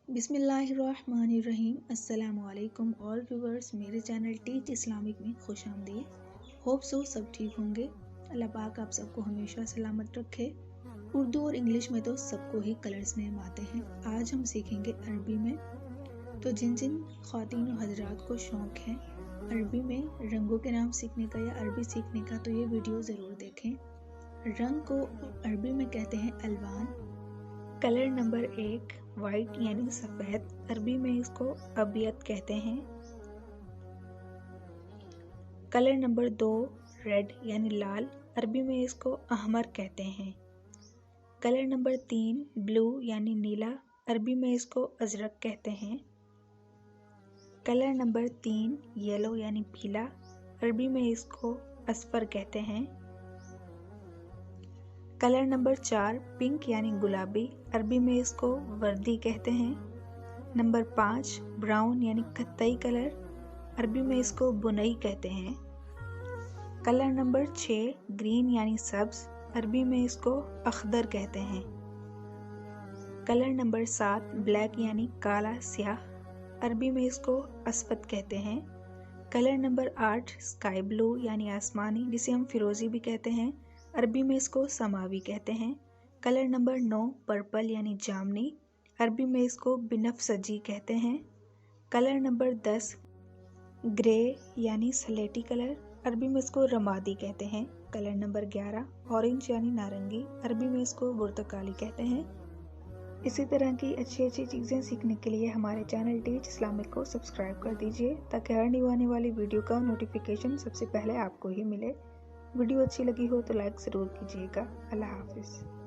बिस्मिल्लाहिर्रहमानिर्रहीम। अस्सलाम वालेकुम ऑल व्यूवर्स, मेरे चैनल टीच इस्लामिक में खुश आमदीद। होप सो सब ठीक होंगे। अल्लाह पाक आप सबको हमेशा सलामत रखे। उर्दू और इंग्लिश में तो सबको ही कलर्स नेम आते हैं। आज हम सीखेंगे अरबी में। तो जिन जिन ख्वातीन और हजरात को शौक़ है अरबी में रंगों के नाम सीखने का या अरबी सीखने का, तो ये वीडियो ज़रूर देखें। रंग को अरबी में कहते हैं अलवान। कलर नंबर 1 वाइट यानी सफ़ेद, अरबी में इसको अबियत कहते हैं। कलर नंबर 2 रेड यानी लाल, अरबी में इसको अहमर कहते हैं। कलर नंबर 3 ब्लू यानी नीला, अरबी में इसको अजरक कहते हैं। कलर नंबर 3 येलो यानी पीला, अरबी में इसको अस्फर कहते हैं। कलर नंबर 4 पिंक यानी गुलाबी, अरबी में इसको वर्दी कहते हैं। नंबर 5 ब्राउन यानी कत्थई कलर, अरबी में इसको बुनई कहते हैं। कलर नंबर 6 ग्रीन यानी सब्ज, अरबी में इसको अखदर कहते हैं। कलर नंबर 7 ब्लैक यानी काला स्याह, अरबी में इसको अस्वद कहते हैं। कलर नंबर 8 स्काई ब्लू यानी आसमानी, जिसे हम फिरोजी भी कहते हैं, अरबी में इसको समावी कहते हैं। कलर नंबर 9 पर्पल यानी जामनी, अरबी में इसको बिनफसजी कहते हैं। कलर नंबर 10 ग्रे यानी सलेटी कलर, अरबी में इसको रमादी कहते हैं। कलर नंबर 11 ऑरेंज यानी नारंगी, अरबी में इसको बुर्तकाली कहते हैं। इसी तरह की अच्छी अच्छी चीज़ें सीखने के लिए हमारे चैनल टीच इस्लामिक को सब्सक्राइब कर दीजिए, ताकि हर न्यू आने वाली वीडियो का नोटिफिकेशन सबसे पहले आपको ही मिले। वीडियो अच्छी लगी हो तो लाइक ज़रूर कीजिएगा। अल्लाह हाफिज़।